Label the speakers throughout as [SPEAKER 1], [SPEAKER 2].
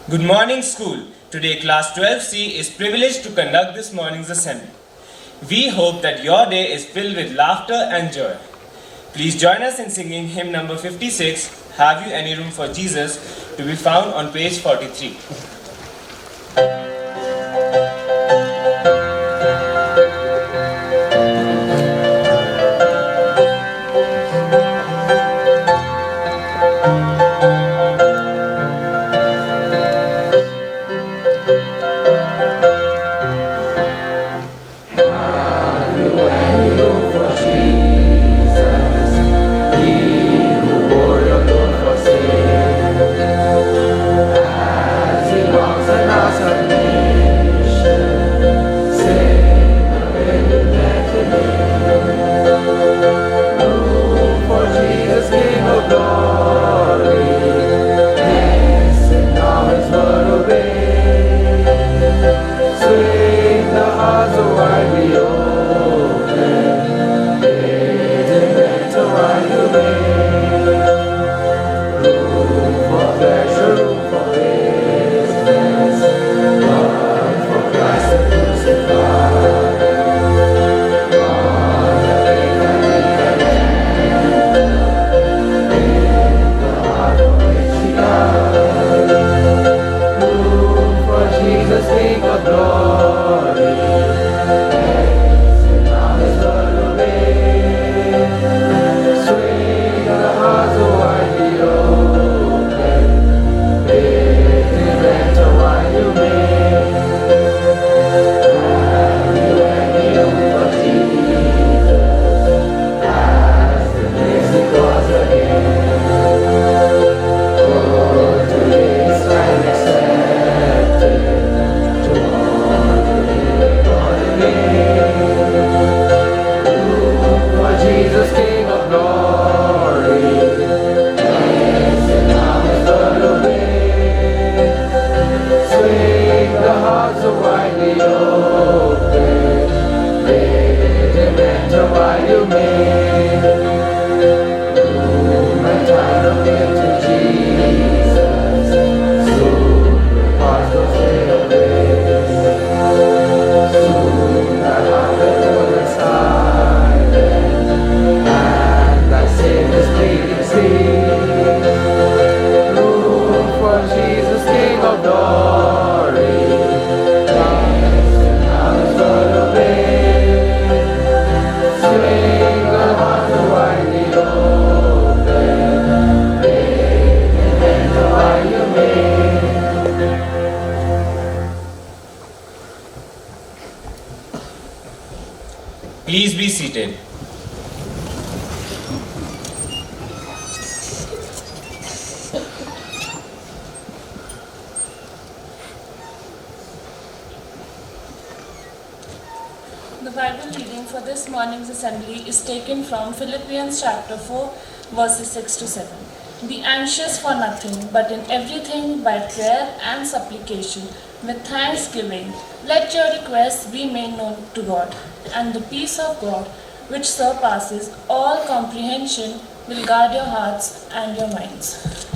[SPEAKER 1] Good morning, school. Today, class 12C is privileged to conduct this morning's assembly. We hope that your day is filled with laughter and joy. Please join us in singing hymn number 56, Have You Any Room for Jesus, to be found on page 43. Please be seated.
[SPEAKER 2] The Bible reading for this morning's assembly is taken from Philippians chapter 4, verses 6 to 7. Be anxious for nothing, but in everything by prayer and supplication, with thanksgiving, let your requests be made known to God, and the peace of God, which surpasses all comprehension, will guard your hearts and your minds.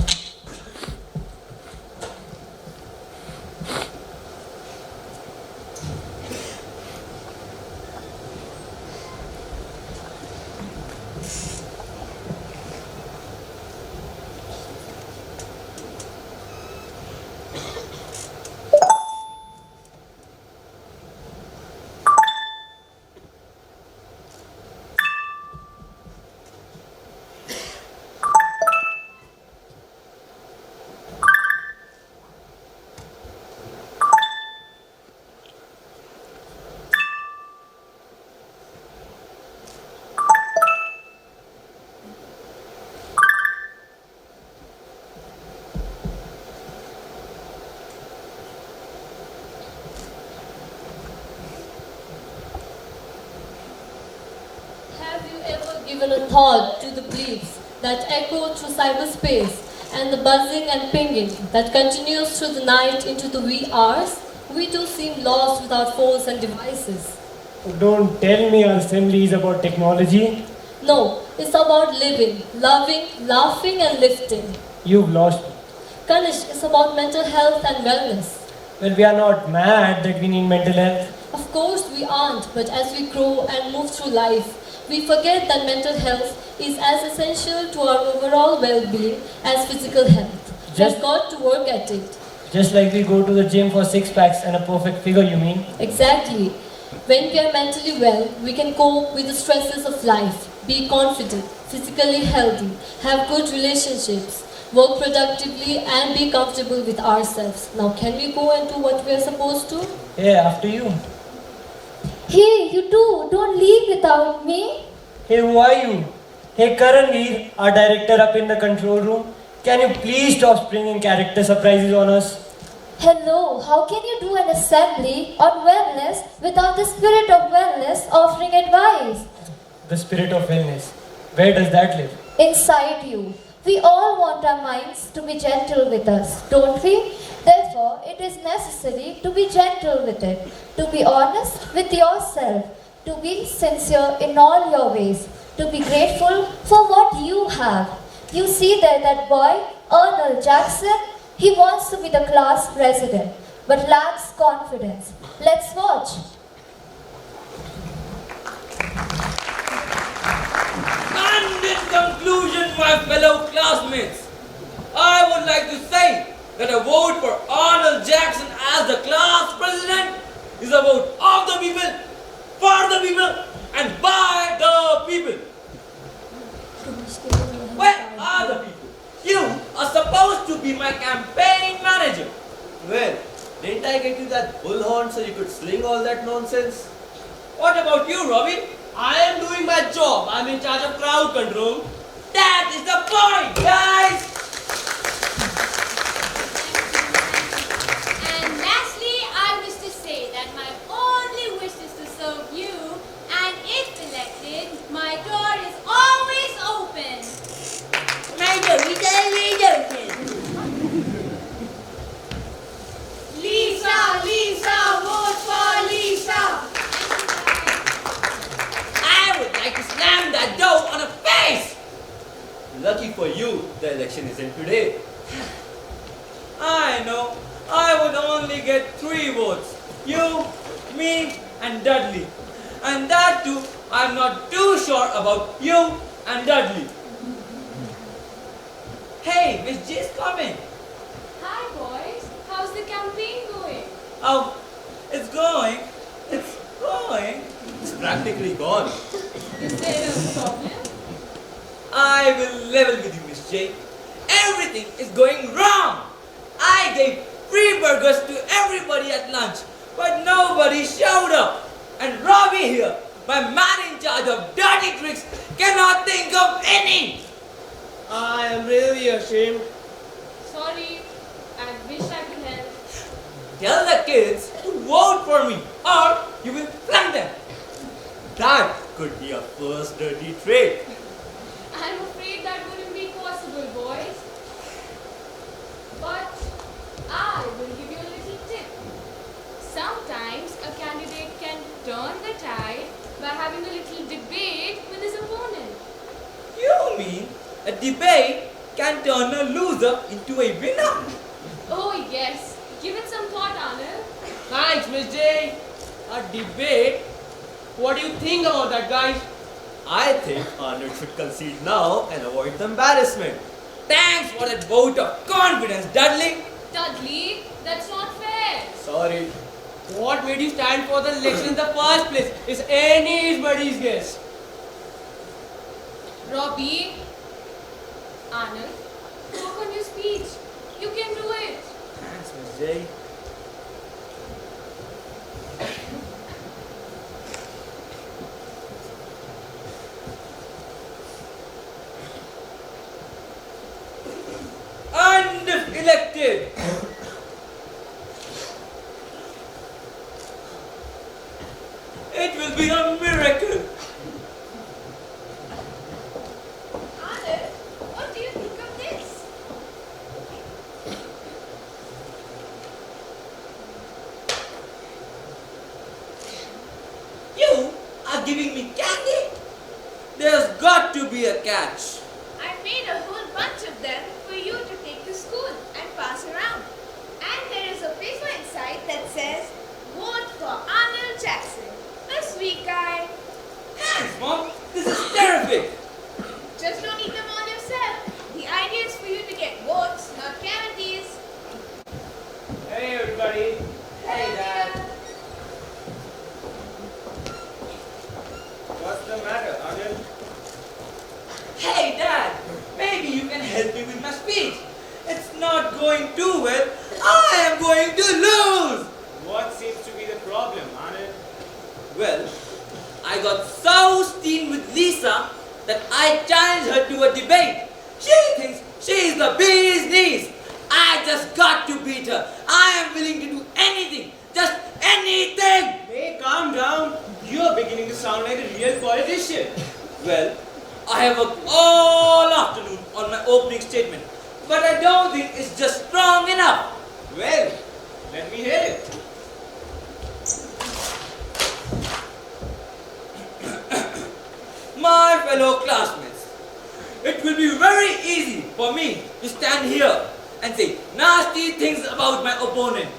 [SPEAKER 3] given a thought to the bleeps that echo through cyberspace and the buzzing and pinging that continues through the night into the wee hours, we too seem lost without phones and devices.
[SPEAKER 4] Don't tell me our assembly is about technology.
[SPEAKER 3] No, it's about living, loving, laughing and lifting.
[SPEAKER 4] You've lost me.
[SPEAKER 3] Kanish, it's about mental health and wellness.
[SPEAKER 4] Well, we are not mad that we need mental health.
[SPEAKER 3] Of course we aren't, but as we grow and move through life, we forget that mental health is as essential to our overall well-being as physical health.
[SPEAKER 4] Just-
[SPEAKER 3] We've got to work at it.
[SPEAKER 4] Just like we go to the gym for six packs and a perfect figure, you mean?
[SPEAKER 3] Exactly. When we are mentally well, we can cope with the stresses of life, be confident, physically healthy, have good relationships, work productively and be comfortable with ourselves. Now can we go and do what we are supposed to?
[SPEAKER 4] Yeah, after you.
[SPEAKER 5] Hey, you two, don't leave without me.
[SPEAKER 4] Hey, who are you? Hey, Karanveer, our director up in the control room. Can you please stop springing character surprises on us?
[SPEAKER 5] Hello, how can you do an assembly on wellness without the spirit of wellness offering advice?
[SPEAKER 4] The spirit of wellness. Where does that live?
[SPEAKER 5] Inside you. We all want our minds to be gentle with us, don't we? Therefore, it is necessary to be gentle with it, to be honest with yourself, to be sincere in all your ways, to be grateful for what you have. You see there that boy, Arnold Jackson, he wants to be the class president, but lacks confidence. Let's watch.
[SPEAKER 6] And in conclusion, my fellow classmates, I would like to say that a vote for Arnold Jackson as the class president is a vote of the people, for the people, and by the people. Where are the people? You are supposed to be my campaign manager.
[SPEAKER 7] Well, didn't I get you that bullhorn so you could sling all that nonsense?
[SPEAKER 6] What about you, Robbie?
[SPEAKER 7] I am doing my job. I'm in charge of crowd control.
[SPEAKER 6] That is the point, guys!
[SPEAKER 8] And lastly, I wish to say that my only wish is to serve you, and if elected, my door is always open. Lisa, vote for Lisa.
[SPEAKER 6] I would like to slam that door on her face!
[SPEAKER 7] Lucky for you, the election isn't today.
[SPEAKER 6] I know. I would only get 3 votes. You, me, and Dudley. And that too, I'm not too sure about you and Dudley. Hey, Miss J is coming.
[SPEAKER 8] Hi boys, how's the campaign going?
[SPEAKER 6] Oh, it's going. It's going.
[SPEAKER 7] It's practically gone.
[SPEAKER 8] Is there a problem?
[SPEAKER 6] I will level with you, Miss J. Everything is going wrong. I gave free burgers to everybody at lunch, but nobody showed up. And Robbie here, my man in charge of dirty tricks, cannot think of any.
[SPEAKER 7] I am really ashamed.
[SPEAKER 8] Sorry, I wish I could help.
[SPEAKER 6] Tell the kids to vote for me, or you will flunk them.
[SPEAKER 7] That could be a first dirty trick.
[SPEAKER 8] I'm afraid that wouldn't be possible, boys. But I will give you a little tip. Sometimes a candidate can turn the tide by having a little debate with his opponent.
[SPEAKER 6] You mean a debate can turn a loser into a winner?
[SPEAKER 8] Oh yes, give it some thought, Anil.
[SPEAKER 9] Thanks, Miss J. A debate? What do you think about that, guys?
[SPEAKER 7] I think Arnold should concede now and avoid the embarrassment.
[SPEAKER 6] Thanks for that vote of confidence, Dudley.
[SPEAKER 8] Dudley, that's not fair.
[SPEAKER 7] Sorry.
[SPEAKER 9] What made you stand for the election in the first place is anybody's guess.
[SPEAKER 8] Robbie, Anil, work on your speech. You can do it.
[SPEAKER 7] Thanks, Miss J.
[SPEAKER 6] And if elected, it will be a miracle. are giving me candy? There's got to be a catch.
[SPEAKER 8] I made a whole bunch of them for you to take to school and pass around. And there is a paper inside that says, "Vote for Arnold Jackson, a sweet guy."
[SPEAKER 6] Thanks, Mom. This is terrific.
[SPEAKER 8] Just don't eat them all yourself. The idea is for you to get votes, not cavities.
[SPEAKER 1] Hey everybody.
[SPEAKER 6] Hey, Dad.
[SPEAKER 1] What's the matter, Anil?
[SPEAKER 6] Hey, Dad. Maybe you can help me with my speech. It's not going too well. I am going to lose.
[SPEAKER 1] What seems to be the problem, Anil?
[SPEAKER 6] Well, I got so steamed with Lisa that I challenged her to a debate. She thinks she is the bee's knees. I just got to beat her. I am willing to do anything. Just anything.
[SPEAKER 1] Hey, calm down. You're beginning to sound like a real politician.
[SPEAKER 6] Well, I have worked all afternoon on my opening statement, but I don't think it's just strong enough.
[SPEAKER 1] Well, let me hear it.
[SPEAKER 6] My fellow classmates, it will be very easy for me to stand here and say nasty things about my opponent.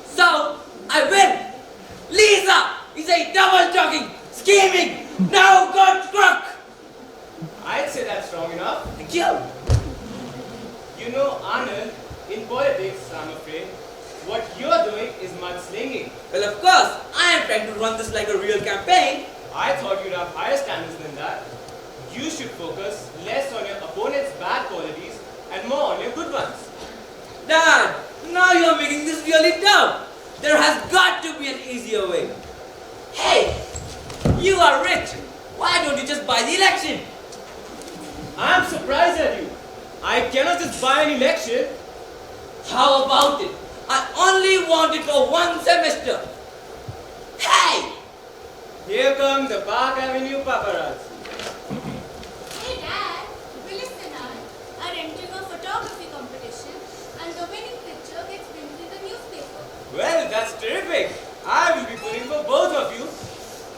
[SPEAKER 6] So, I win. Lisa is a double-talking, scheming, no-good crook.
[SPEAKER 1] I'd say that's strong enough.
[SPEAKER 6] Thank you.
[SPEAKER 1] You know, Anil, in politics, I'm afraid, what you're doing is mudslinging.
[SPEAKER 6] Well, of course, I am trying to run this like a real campaign.
[SPEAKER 1] I thought you'd have higher standards than that. You should focus less on your opponent's bad qualities and more on your good ones.
[SPEAKER 6] Dad, now you're making this really tough. There has got to be an easier way. Hey, you are rich. Why don't you just buy the election?
[SPEAKER 1] I'm surprised at you. I cannot just buy an election.
[SPEAKER 6] How about it? I only want it for one semester. Hey!
[SPEAKER 1] Here come the Park Avenue paparazzi.
[SPEAKER 8] Hey Dad, Willis and I are entering a photography competition and the winning picture gets printed in the newspaper.
[SPEAKER 1] Well, that's terrific. I will be pulling for both of you.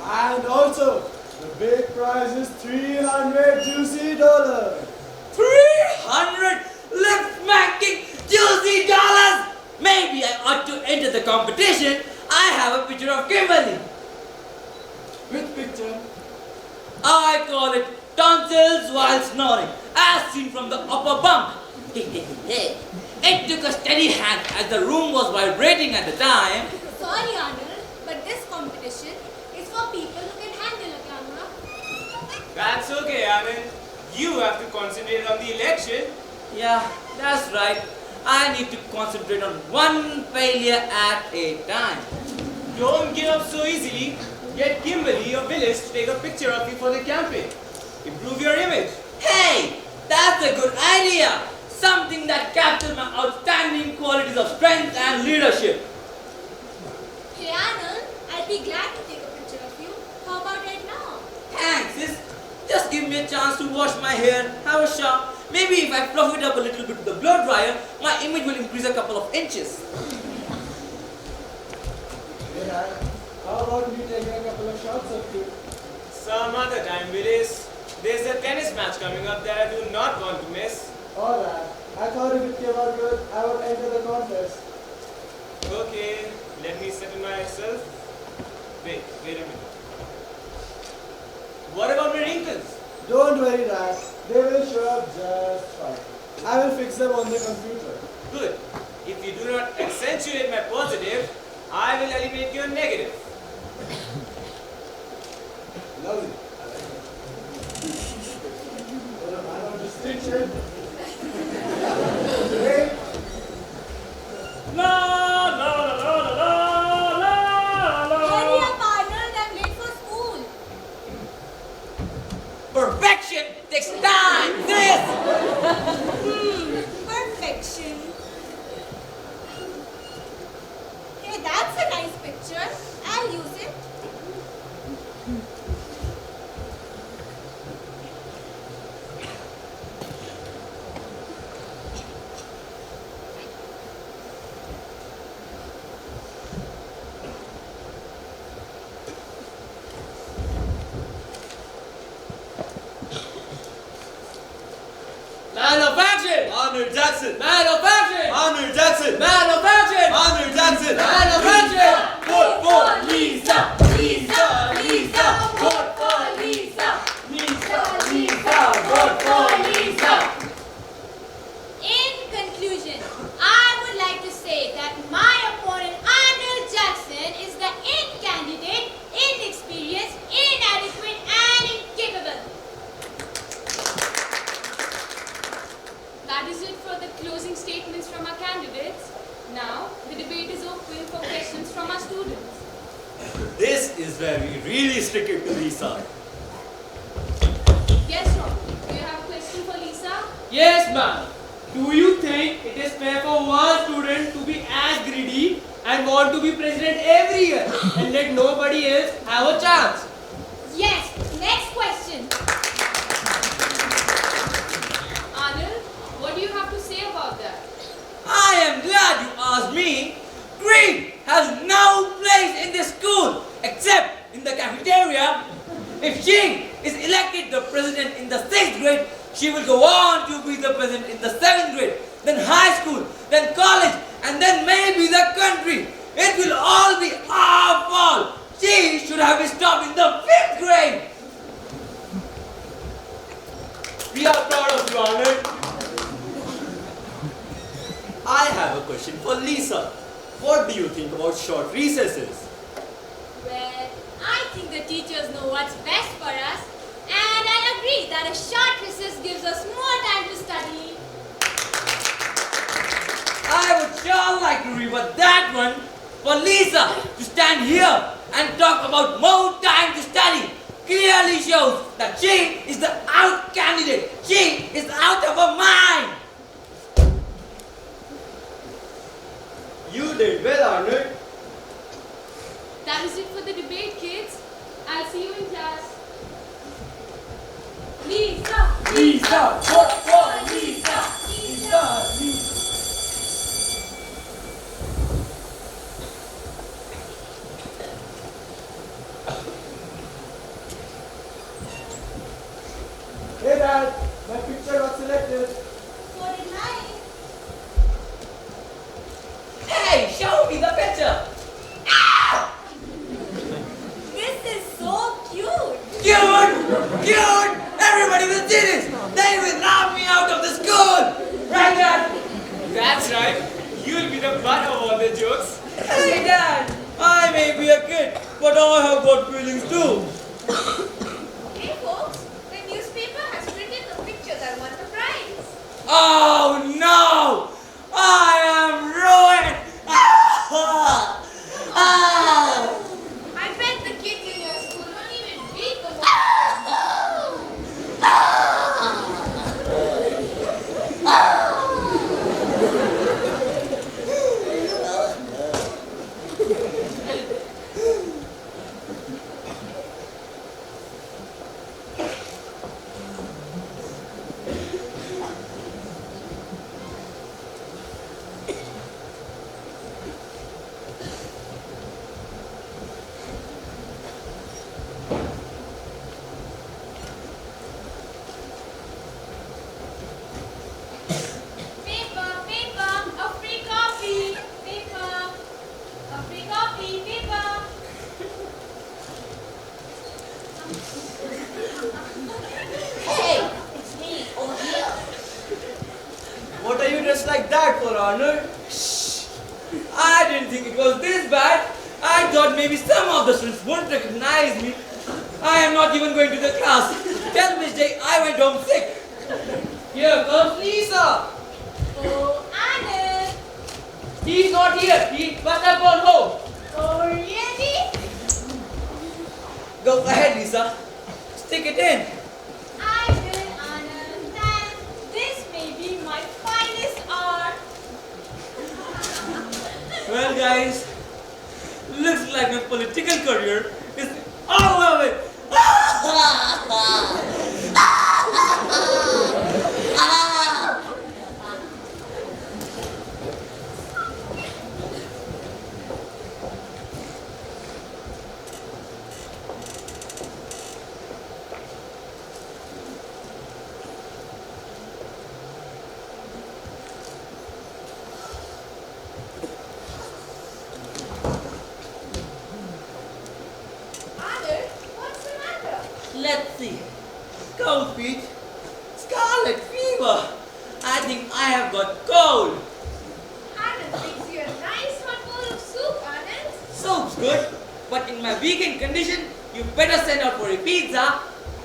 [SPEAKER 10] And also, the big prize is $300 juicy dollars.
[SPEAKER 6] 300 lip-smacking juicy dollars! Maybe I ought to enter the competition. I have a picture of Kimberly.
[SPEAKER 10] Which picture?
[SPEAKER 6] I call it tonsils while snoring, as seen from the upper bunk. It took a steady hand as the room was vibrating at the time.
[SPEAKER 8] Sorry Arnold, but this competition is for people who can handle a camera.
[SPEAKER 1] That's okay, Anand. You have to concentrate on the election.
[SPEAKER 6] Yeah, that's right. I need to concentrate on one failure at a time.
[SPEAKER 1] Don't give up so easily. Get Kimberly or Willis to take a picture of you for the campaign. Improve your image.
[SPEAKER 6] Hey, that's a good idea. Something that captures my outstanding qualities of strength and leadership.
[SPEAKER 8] Hey Arnold, I'll be glad to take a picture of you. How about right now?
[SPEAKER 6] Thanks, sis. Just give me a chance to wash my hair, have a shower. Maybe if I fluff it up a little bit with the blow dryer, my image will increase a couple of inches.
[SPEAKER 10] Hey, Dad, how about me taking a couple of shots of you?
[SPEAKER 1] Some other time, Willis. There's a tennis match coming up that I do not want to miss.
[SPEAKER 10] All right. I thought if it came out good, I would enter the contest.
[SPEAKER 1] Okay, let me settle myself. Wait a minute. What about my wrinkles?
[SPEAKER 10] Don't worry, Dad. They will show up just fine. I will fix them on the computer.
[SPEAKER 1] Good. If you do not accentuate my positive, I will eliminate your negative.
[SPEAKER 10] Lovely. For the man of distinction. Great.
[SPEAKER 8] Hurry up Arnold, I'm late for school.
[SPEAKER 6] Perfection takes time, sis!
[SPEAKER 8] Perfection. Hey, that's a nice picture. I'll
[SPEAKER 7] Arnold Jackson.
[SPEAKER 9] Man of action!
[SPEAKER 7] Arnold Jackson.
[SPEAKER 9] Man of action!
[SPEAKER 7] Arnold Jackson.
[SPEAKER 9] Man of action!
[SPEAKER 7] Vote for Lisa. Lisa. Lisa. Vote for Lisa. Lisa. Lisa. Vote for Lisa.
[SPEAKER 8] In conclusion, I would like to say that my opponent Arnold Jackson is the in-candidate, inexperienced, inadequate and incapable.
[SPEAKER 2] That is it for the closing statements from our candidates. Now, the debate is open for questions from our students.
[SPEAKER 7] This is where we really stick it to Lisa.
[SPEAKER 2] Yes, Rob. Do you have a question for Lisa?
[SPEAKER 9] Yes, ma'am. Do you think it is fair for one student to be as greedy and want to be president every year and let nobody else have a chance?
[SPEAKER 8] Yes, next question.
[SPEAKER 2] Anil, what do you have to say about that?
[SPEAKER 6] I am glad you asked me. Greed has no place in this school except in the cafeteria. If she is elected the president in the 6th grade, she will go on to be the president in the 7th grade, then high school, then college, and then maybe the country. It will all be our fault. She should have been stopped in the 5th grade.
[SPEAKER 7] We are proud of you, Arnold. I have a question for Lisa. What do you think about short recesses?
[SPEAKER 8] Well, I think the teachers know what's best for us, and I agree that a short recess gives us more time to study.
[SPEAKER 6] I would sure like to rebut that one for Lisa to stand here and talk about more time to study. Clearly shows that she is the out candidate. She is out of her mind.
[SPEAKER 7] You did well, Arnold.
[SPEAKER 2] That is it for the debate, kids. I'll see you in class. Lisa!
[SPEAKER 7] Lisa, vote for Lisa. Lisa, Lisa.
[SPEAKER 10] Hey Dad, my picture was selected.
[SPEAKER 8] So did mine.
[SPEAKER 6] Hey, show me the picture.
[SPEAKER 8] This is so cute.
[SPEAKER 6] Cute! Cute! Everybody will see this. They will laugh me out of the school. Right, Dad?
[SPEAKER 1] That's right. You'll be the butt of all the jokes.
[SPEAKER 6] Hey, Dad. I may be a kid, but I have got feelings too.
[SPEAKER 8] Hey folks, the newspaper has printed the picture that won the prize.
[SPEAKER 6] Oh no! I am ruined!
[SPEAKER 8] I bet the kids in your school don't even read the book. Paper, paper, a free coffee. Paper, a free coffee, paper. Hey, it's me over here.
[SPEAKER 7] What are you dressed like that for, Arnold?
[SPEAKER 6] I didn't think it was this bad. I thought maybe some of the students wouldn't recognize me. I am not even going to the class. Tell Miss J I went home sick.
[SPEAKER 9] Here comes Lisa.
[SPEAKER 8] Oh, Anna.
[SPEAKER 9] He's not here. He must have gone home.
[SPEAKER 8] Oh, really?
[SPEAKER 6] Go ahead, Lisa. Stick it in.
[SPEAKER 8] I will, Anna. Then this may be my finest art.
[SPEAKER 6] Well, guys, looks like my political career is over with. Let's see. Cold feet. Scarlet fever. I think I have got cold.
[SPEAKER 8] Anand makes you a nice hot bowl of soup, Anand.
[SPEAKER 6] Soup's good, but in my weekend condition, you better send out for a pizza.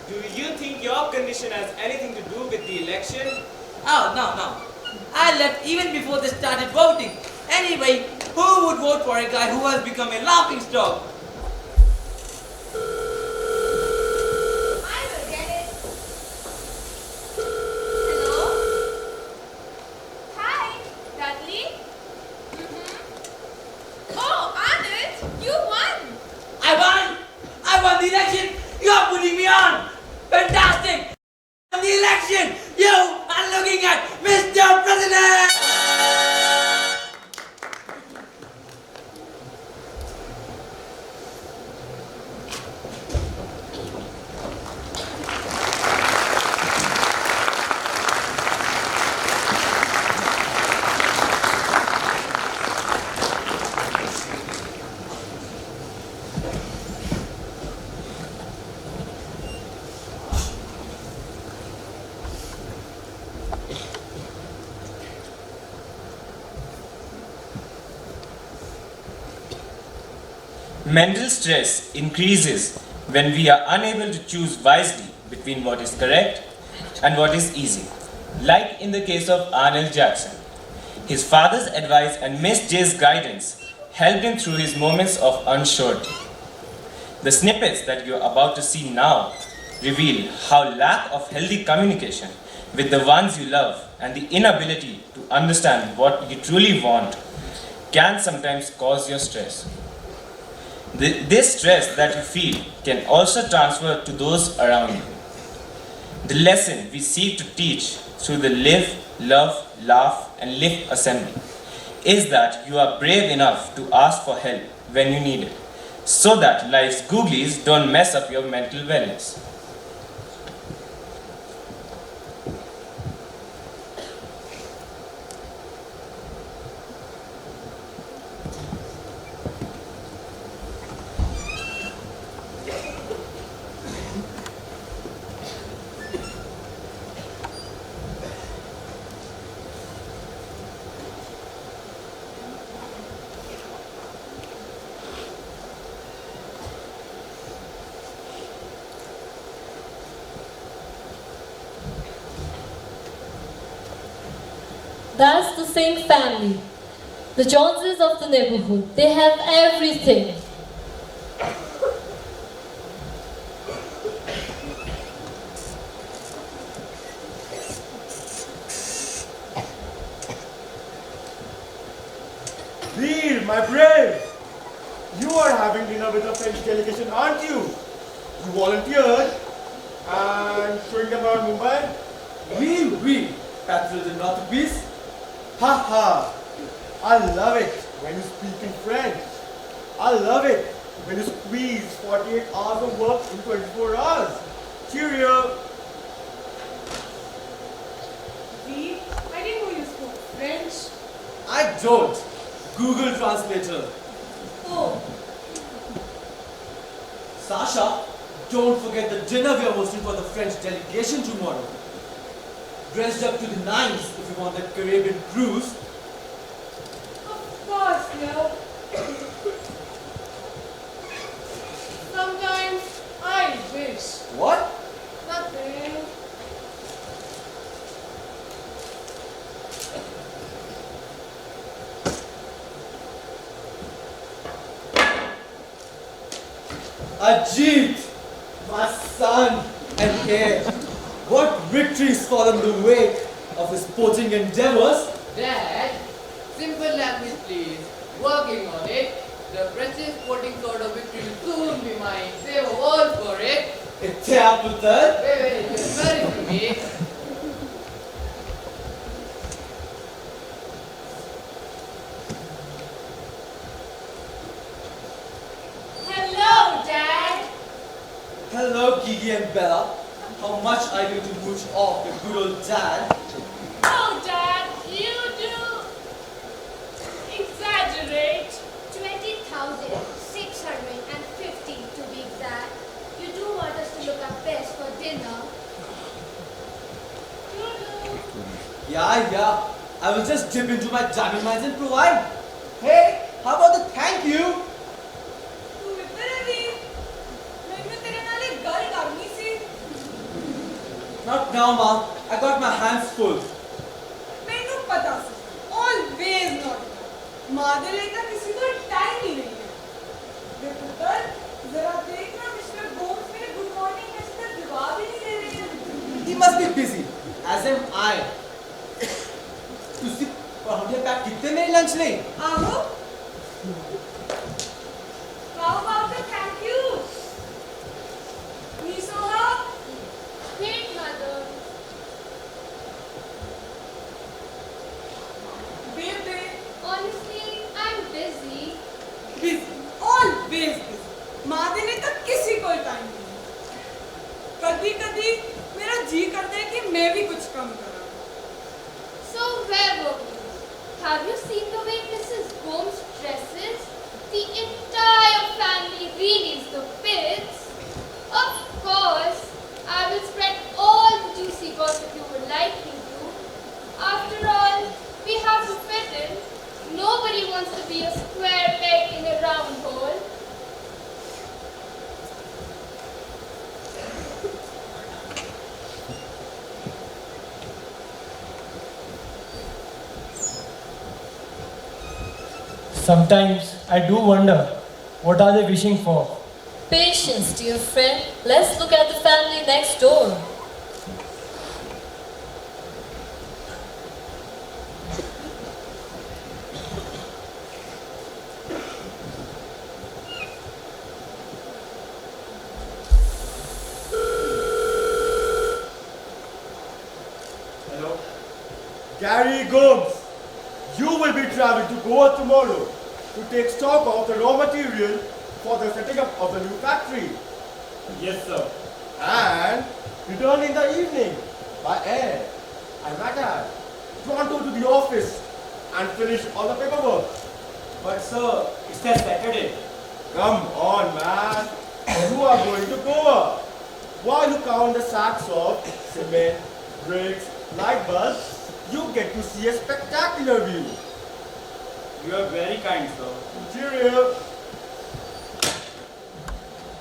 [SPEAKER 1] Do you think your condition has anything to do with the election?
[SPEAKER 6] Oh, no. I left even before they started voting. Anyway, who would vote for a guy who has become a laughing stock?
[SPEAKER 8] I will get it. Hello? Hi, Dudley? Oh, Anand, you won!
[SPEAKER 6] I won the election! You're putting me on! Fantastic! I won the election! You are looking at Mr. President!
[SPEAKER 1] Mental stress increases when we are unable to choose wisely between what is correct and what is easy, like in the case of Arnold Jackson. His father's advice and Miss J's guidance helped him through his moments of unsurety. The snippets that you are about to see now reveal how lack of healthy communication with the ones you love and the inability to understand what you truly want can sometimes cause your stress. This stress that you feel can also transfer to those around you. The lesson we seek to teach through the Live, Love, Laugh and Lift Assembly is that you are brave enough to ask for help when you need it, so that life's googlies don't mess up your mental wellness.
[SPEAKER 3] That's the same family. The Joneses of the neighborhood. They have everything.
[SPEAKER 10] Veer, my brave! You are having dinner with a French delegation, aren't you? You volunteered and showing them around Mumbai?
[SPEAKER 6] Oui, capital the North Peace.
[SPEAKER 10] Ha ha! I love it when you speak in French. I love it when you squeeze 48 hours of work in 24 hours. Cheerio!
[SPEAKER 9] See, I didn't know you spoke French.
[SPEAKER 6] I don't. Google Translator.
[SPEAKER 3] Oh,
[SPEAKER 6] Sasha, don't forget the dinner we are hosting for the French delegation tomorrow. Dressed up to the nines if you want that Caribbean cruise.
[SPEAKER 9] Of course, no. Sometimes I wish.
[SPEAKER 6] What?
[SPEAKER 9] Nothing.
[SPEAKER 6] Ajit, my son and heir. What victories fall in the wake of his sporting endeavors?
[SPEAKER 11] Dad, simple language please. Working on it. The British sporting sort of victory will soon be mine. Say a word for it.
[SPEAKER 6] Itya putar.
[SPEAKER 11] Wait, you're sorry to me.
[SPEAKER 8] Hello, Dad.
[SPEAKER 6] Hello, Gigi and Bella. How much I do to mooch off your good old dad.
[SPEAKER 2] Oh, Dad, you do exaggerate.
[SPEAKER 5] 20,650 to be exact. You do want us to look up
[SPEAKER 6] Yeah. I will just dip into my jamming minds and provide. Hey, how about the thank you?
[SPEAKER 8] तू इधर है भी मैंने तेरे नाल एक गल करनी सी
[SPEAKER 6] Not now, Ma. I got my hands full.
[SPEAKER 8] मैंने पता सी always not माँ दे लिए तो किसी को टाइम ही नहीं है वे पुत्र जरा देखना मिस्टर गोम्स मेरे गुड मॉर्निंग मैसेज का जवाब ही नहीं दे रहे हैं
[SPEAKER 6] He must be busy, as am I. तुझे पढ़ने का कितने मेरे लंच ले?
[SPEAKER 8] आहो How about the thank you? Nisoha?
[SPEAKER 3] Wait, mother.
[SPEAKER 8] Babe,
[SPEAKER 3] Honestly, I'm busy.
[SPEAKER 8] busy. Always busy. माँ दे ने तो किसी को टाइम नहीं कभी कभी मेरा जी करता है कि मैं भी कुछ कम करा
[SPEAKER 3] So where were we? Have you seen the way Mrs. Gomes dresses? The entire family really is the pits. Of course, I will spread all the juicy gossip you would like me to. After all, we have to fit in. Nobody wants to be a square peg in a round hole.
[SPEAKER 4] Sometimes I do wonder, what are they wishing for?
[SPEAKER 3] Patience, dear friend. Let's look at the family next door.
[SPEAKER 10] Hello? Gary Gomes, you will be traveling to Goa tomorrow to take stock of the raw material for the setting up of the new factory.
[SPEAKER 9] Yes, sir.
[SPEAKER 10] And return in the evening by air. I might add, pronto to the office and finish all the paperwork.
[SPEAKER 9] But sir, it's a Saturday.
[SPEAKER 10] Come on, man. You are going to Goa. While you count the sacks of cement, bricks, light bulbs, you get to see a spectacular view.
[SPEAKER 9] You are very kind, sir.
[SPEAKER 10] Cheerio.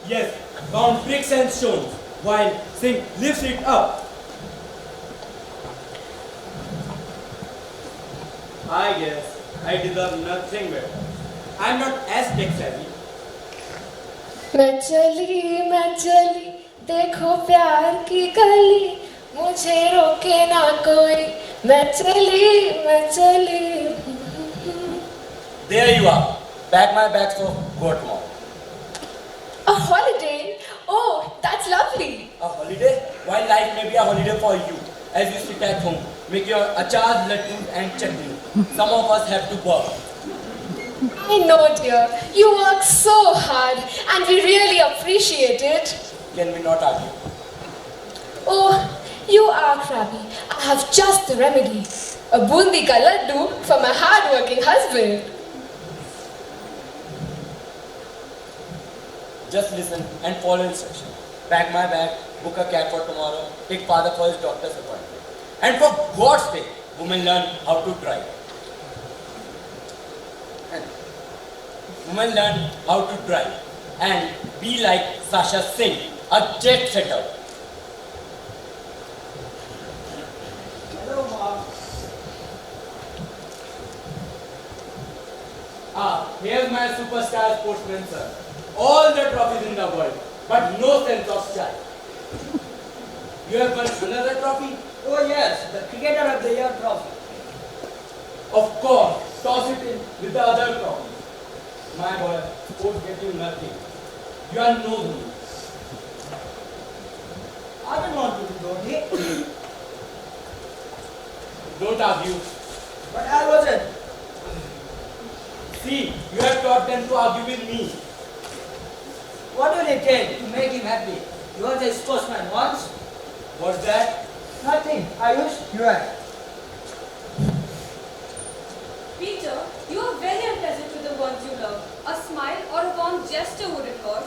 [SPEAKER 6] Yes, count bricks and stones, while Singh lifts it up. I guess I deserve nothing better. I'm not as tech savvy.
[SPEAKER 2] मैं चली देखो प्यार की गली मुझे रोके ना कोई मैं चली
[SPEAKER 6] There you are. Pack my bags for Goa tomorrow.
[SPEAKER 2] A holiday? Oh, that's lovely.
[SPEAKER 6] A holiday? While life may be a holiday for you, as you sit at home, make your achars, ladoos and chutney. Some of us have to work.
[SPEAKER 2] I know, dear. You work so hard and we really appreciate it.
[SPEAKER 6] Can we not argue?
[SPEAKER 2] Oh, you are crabby. I have just the remedy. A bundi ka laddu for my hard-working husband.
[SPEAKER 6] Just listen and follow instruction. Pack my bag, book a cab for tomorrow, take father for his doctor's appointment. And for God's sake, women learn how to drive. Women learn how to drive and be like Sasha Singh, a jet setter.
[SPEAKER 9] Hello, Mom.
[SPEAKER 6] Here's my superstar sportsman, sir. All the trophies in the world, but no sense of style. You have won another trophy?
[SPEAKER 9] Oh yes, the Cricketer of the Year trophy.
[SPEAKER 6] Of course, toss it in with the other trophies. My boy, sports get you nothing. You are no Dhoni.
[SPEAKER 9] I don't want to be Dhoni,
[SPEAKER 6] Don't argue.
[SPEAKER 9] but I wasn't.
[SPEAKER 6] See, you have taught them to argue with me.
[SPEAKER 9] What will it take to make him happy? You were the sportsman once.
[SPEAKER 6] What's that?
[SPEAKER 9] Nothing. I wish you had.
[SPEAKER 8] Peter, you are very unpleasant with the ones you love. A smile or a warm gesture would record.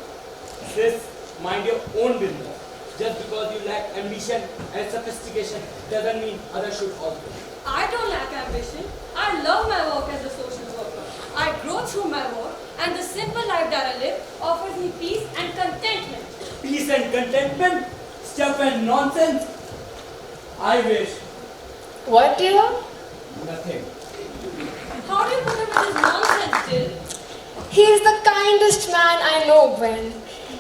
[SPEAKER 6] Sis, mind your own business. Just because you lack ambition and sophistication doesn't mean others should also.
[SPEAKER 12] I don't lack ambition. I love my work as a social worker. I grow through my work, and the simple life that I live offers me peace and contentment.
[SPEAKER 6] Peace and contentment? Stuff and nonsense? I wish.
[SPEAKER 2] What, dear?
[SPEAKER 6] Nothing.
[SPEAKER 12] How do you put up with this nonsense, Jill?
[SPEAKER 2] He is the kindest man I know, Gwen.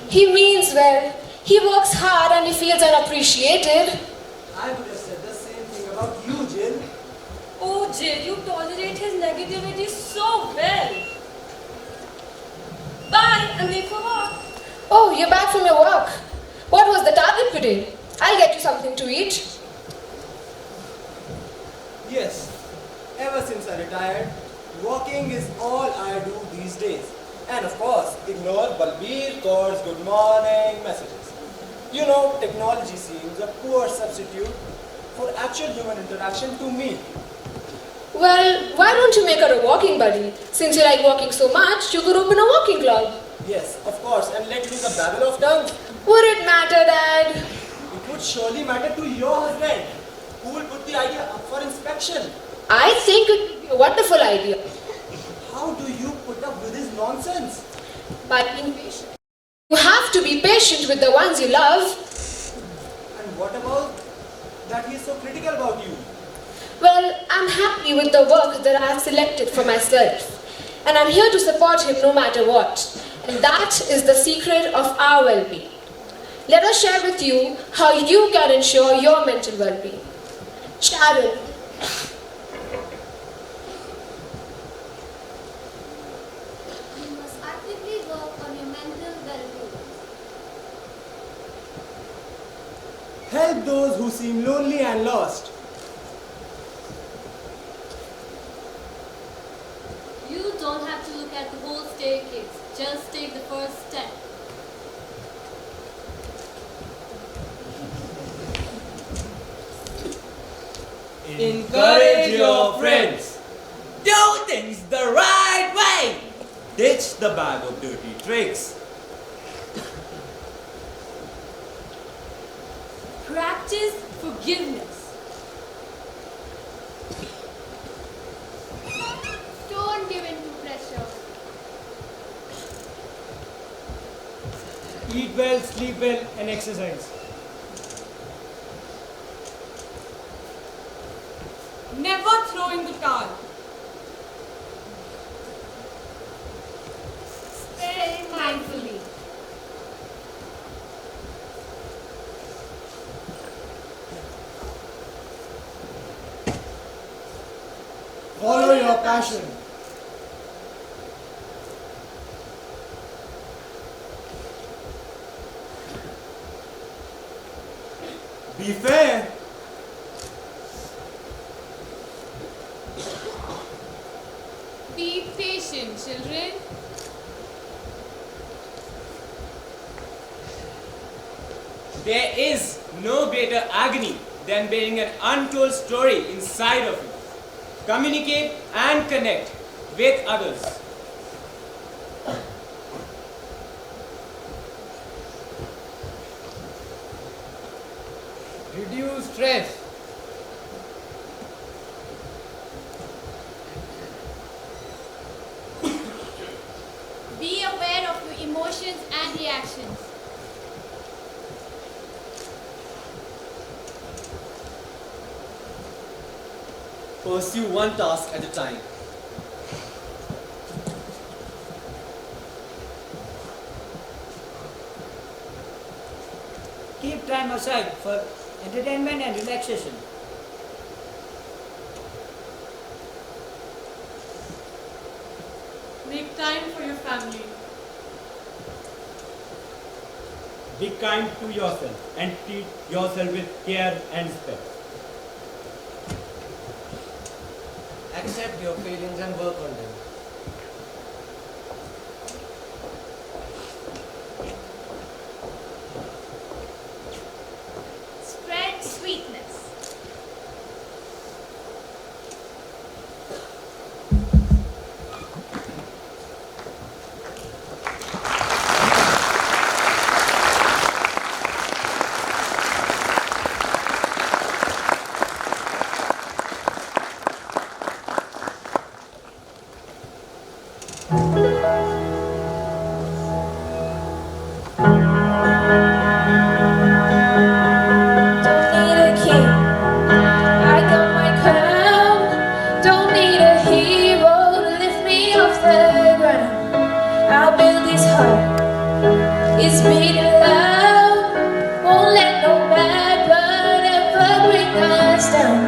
[SPEAKER 2] He means well. He works hard and he feels unappreciated.
[SPEAKER 6] I would have said the same thing about you, Jill.
[SPEAKER 12] Oh, Jill, you tolerate his negativity so well. Bye, I'm late for work.
[SPEAKER 2] Oh, you're back from your work. What was the target today? I'll get you something to eat.
[SPEAKER 10] Yes, ever since I retired, walking is all I do these days. And of course, ignore Balbir Kaur's good morning messages. You know, technology seems a poor substitute for actual human interaction to me.
[SPEAKER 2] Well, why don't you make her a walking buddy? Since you like walking so much, you could open a walking club.
[SPEAKER 10] Yes, of course, and let loose a babble of tongues.
[SPEAKER 2] Would it matter, Dad?
[SPEAKER 10] It would surely matter to your husband, who will put the idea up for inspection.
[SPEAKER 2] I think it would be a wonderful idea.
[SPEAKER 10] How do you put up with his nonsense?
[SPEAKER 2] By being patient. You have to be patient with the ones you love.
[SPEAKER 10] And what about that he is so critical about you?
[SPEAKER 2] Well, I'm happy with the work that I have selected for myself. And I'm here to support him no matter what. And that is the secret of our well-being. Let us share with you how you can ensure your mental well-being. Sharon.
[SPEAKER 5] You must actively work on your mental well-being.
[SPEAKER 10] Help those who seem lonely and lost.
[SPEAKER 3] You don't have to look at the whole staircase. Just take the first step.
[SPEAKER 6] Encourage your friends. Do things the right way.
[SPEAKER 10] Ditch the bag of dirty tricks.
[SPEAKER 12] Practice forgiveness.
[SPEAKER 8] Don't give in to pressure.
[SPEAKER 4] Eat well, sleep well, and exercise.
[SPEAKER 12] Never throw in the towel.
[SPEAKER 8] Spend mindfully.
[SPEAKER 10] Follow your passion. Be fair.
[SPEAKER 12] Be patient, children.
[SPEAKER 1] There is no greater agony than bearing an untold story inside of you. Communicate and connect with others.
[SPEAKER 11] Reduce stress.
[SPEAKER 8] Be aware of your emotions and reactions.
[SPEAKER 10] Pursue one task at a time.
[SPEAKER 6] Keep time aside for entertainment and relaxation.
[SPEAKER 12] Make time for your family.
[SPEAKER 4] Be kind to yourself and treat yourself with care and respect.
[SPEAKER 6] Accept your feelings and work on them.
[SPEAKER 8] Spread sweetness.
[SPEAKER 5] Read it loud, won't let no bad blood ever bring us down.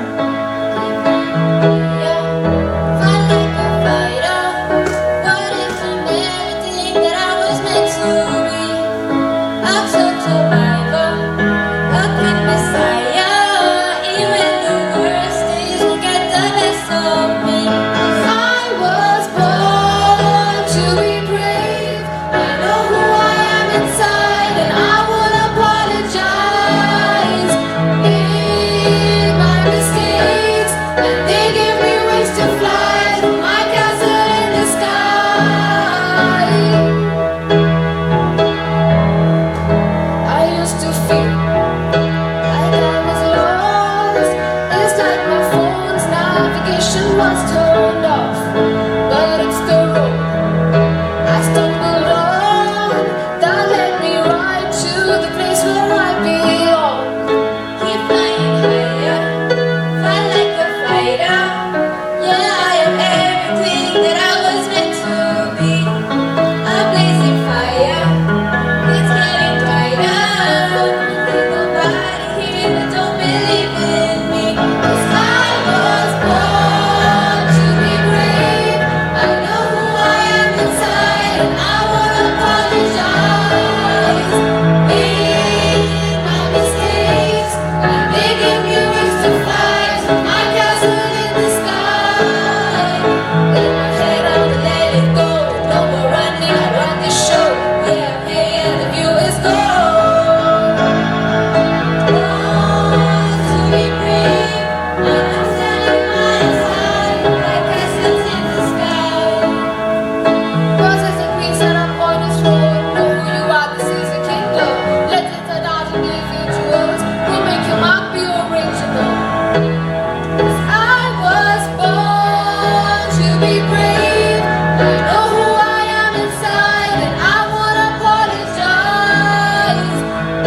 [SPEAKER 5] Fight like a fighter. What if I'm everything that I was meant to be? I'm so survivor, a quick messiah. Even the worst days will get the best of me. I was born to be brave. I know who I am inside, and I won't apologize. Made my mistakes, and they give me wings to fly to my castle in the sky. I used to feel like I was lost. It's like my phone's navigation was turned off. But it's the road I stumbled on that led me right to the place where I belong. Keep flying higher, fly like a fighter. Yeah, I am everything that I was meant to be. A blazing fire, it's getting brighter. There's nobody here that don't believe in me. 'Cause I was born to be brave. I know who I am inside, and I won't apologize. Made my mistakes, and they give me wings to fly to my castle in the sky. Let my head out and let it go. No more running, I run this show. Yeah, hey, and the view is gold. Born to be brave, I'm standing by your side, like castles in the sky. Roses and queens set up on this road. Know who you are, this is a kingdom. Legends are not individuals. We'll make your mark be original. 'Cause I was born to be brave. I know who I am inside, and I won't apologize.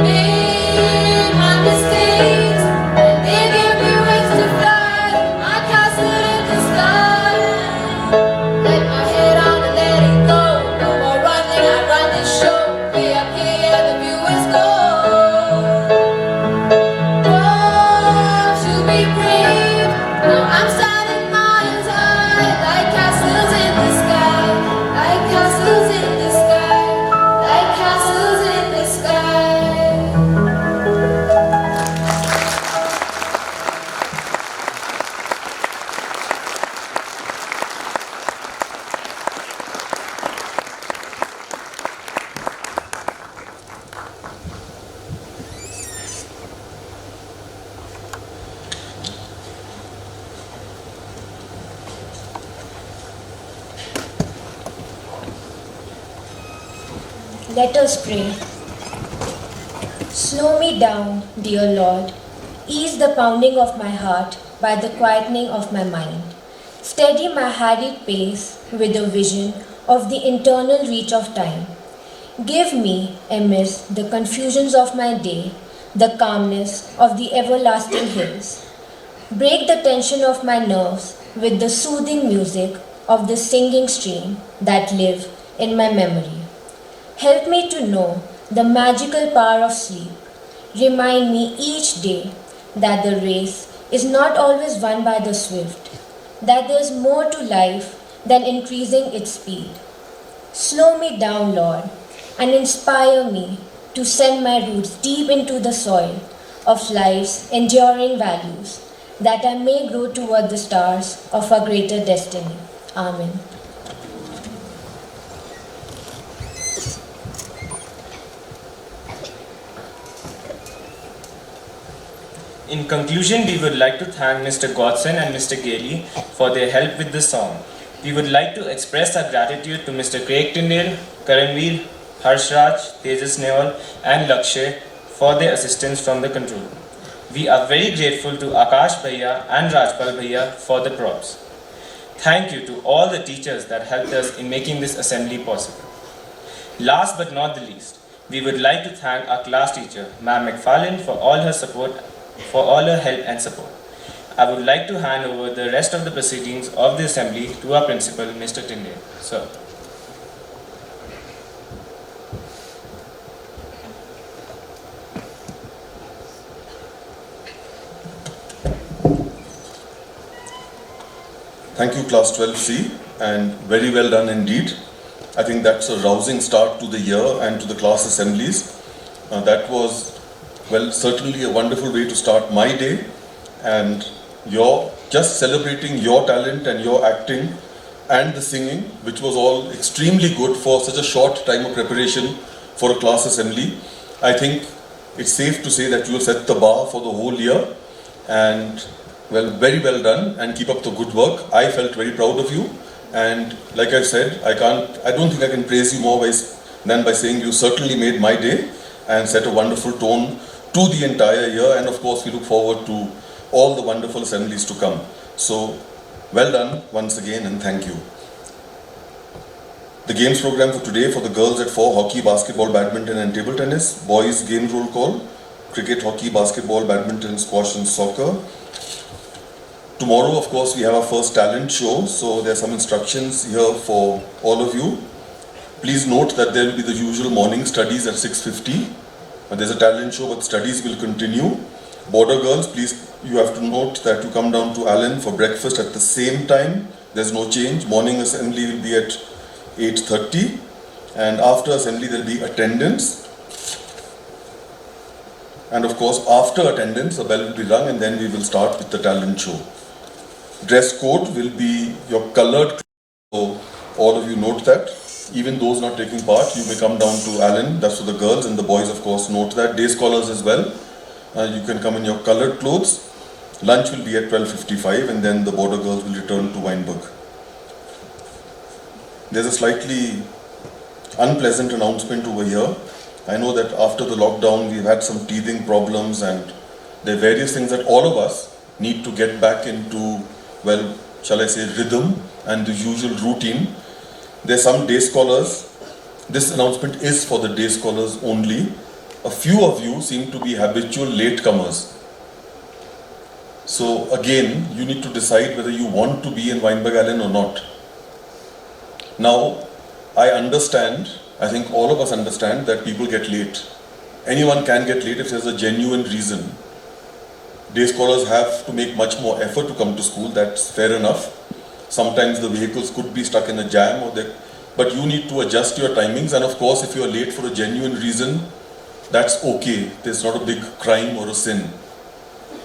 [SPEAKER 5] Made my mistakes, and they give me wings to fly. My castle in the sky. Let my head on and let it go. No more running, I run this show. Way up here, the view is gold. Born to be brave. Now I'm standing miles high, like castles in the sky, like castles in the sky, like castles in the sky.
[SPEAKER 13] Let us pray. Slow me down, dear Lord. Ease the pounding of my heart by the quietening of my mind. Steady my harried pace with a vision of the internal reach of time. Give me, amidst the confusions of my day, the calmness of the everlasting hills. Break the tension of my nerves with the soothing music of the singing stream that live in my memory. Help me to know the magical power of sleep. Remind me each day that the race is not always won by the swift, that there is more to life than increasing its speed. Slow me down, Lord, and inspire me to send my roots deep into the soil of life's enduring values, that I may grow toward the stars of a greater destiny. Amen.
[SPEAKER 1] In conclusion, we would like to thank Mr. Godson and Mr. Gailey for their help with the song. We would like to express our gratitude to Mr. Craig Tyndale, Karanveer, Harshraj, Tejas Nehal and Lakshay for their assistance from the control room. We are very grateful to Akash Bhaiya and Rajpal Bhaiya for the props. Thank you to all the teachers that helped us in making this assembly possible. Last but not the least, we would like to thank our class teacher, Ma'am McFarlane, for all her help and support. I would like to hand over the rest of the proceedings of the assembly to our principal, Mr. Tyndale. Sir.
[SPEAKER 14] Thank you, Class 12C, and very well done indeed. I think that's a rousing start to the year and to the class assemblies. That was, well, certainly a wonderful way to start my day, and you're just celebrating your talent and your acting and the singing, which was all extremely good for such a short time of preparation for a class assembly. I think it's safe to say that you have set the bar for the whole year, and well, very well done, and keep up the good work. I felt very proud of you, and like I said, I don't think I can praise you more than by saying you certainly made my day and set a wonderful tone to the entire year, and of course we look forward to all the wonderful assemblies to come. So, well done once again, and thank you. The games program for today: for the girls at 4, hockey, basketball, badminton and table tennis. Boys game roll call: cricket, hockey, basketball, badminton, squash and soccer. Tomorrow, of course, we have our first talent show, so there are some instructions here for all of you. Please note that there will be the usual morning studies at 6:50. There's a talent show, but studies will continue. Border girls, please, you have to note that you come down to Allen for breakfast at the same time. There's no change. Morning assembly will be at 8:30, and after assembly there will be attendance. And of course, after attendance, a bell will be rung, and then we will start with the talent show. Dress code will be your colored clothes, so all of you note that. Even those not taking part, you may come down to Allen, that's for the girls, and the boys of course note that. Day scholars as well, you can come in your colored clothes. Lunch will be at 12:55, and then the border girls will return to Wynberg. There's a slightly unpleasant announcement over here. I know that after the lockdown we've had some teething problems, and there are various things that all of us need to get back into, well, shall I say, rhythm and the usual routine. There's some day scholars. This announcement is for the day scholars only. A few of you seem to be habitual latecomers. So again, you need to decide whether you want to be in Wynberg-Allen or not. Now, I understand, I think all of us understand that people get late. Anyone can get late if there's a genuine reason. Day scholars have to make much more effort to come to school, that's fair enough. Sometimes the vehicles could be stuck in a jam, but you need to adjust your timings, and of course if you are late for a genuine reason, that's okay. There's not a big crime or a sin.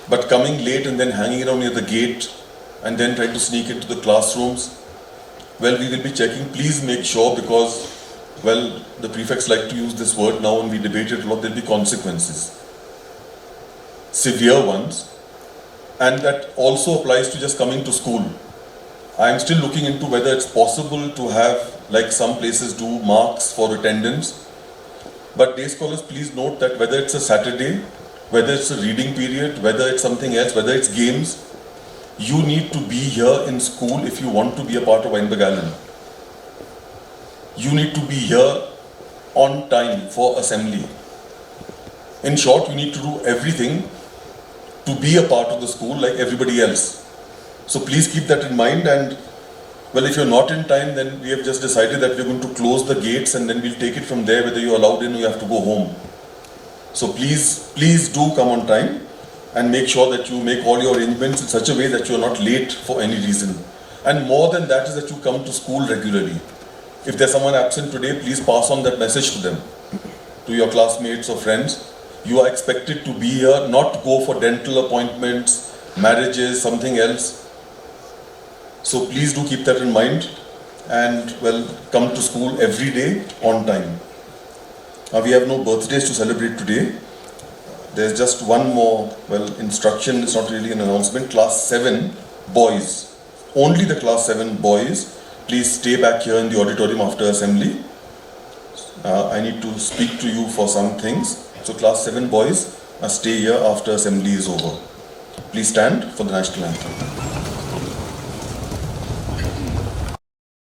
[SPEAKER 14] But coming late and then hanging around near the gate and then trying to sneak into the classrooms, well, we will be checking. Please make sure, because, well, the prefects like to use this word now and we debate it a lot, there'll be consequences. Severe ones, and that also applies to just coming to school. I am still looking into whether it's possible to have, like some places do, marks for attendance. But day scholars, please note that whether it's a Saturday, whether it's a reading period, whether it's something else, whether it's games, you need to be here in school if you want to be a part of Wynberg-Allen. You need to be here on time for assembly. In short, you need to do everything to be a part of the school like everybody else. So please keep that in mind, and well, if you're not in time, then we have just decided that we're going to close the gates, and then we'll take it from there, whether you're allowed in or you have to go home. So please do come on time, and make sure that you make all your arrangements in such a way that you're not late for any reason. And more than that is that you come to school regularly. If there's someone absent today, please pass on that message to them, to your classmates or friends. You are expected to be here, not go for dental appointments, marriages, something else. So please do keep that in mind, and well, come to school every day on time. We have no birthdays to celebrate today. There's just one more, well, instruction, it's not really an announcement. Class 7 boys, only the class 7 boys, please stay back here in the auditorium after assembly. I need to speak to you for some things. So class 7 boys, stay here after assembly is over. Please stand for the national anthem.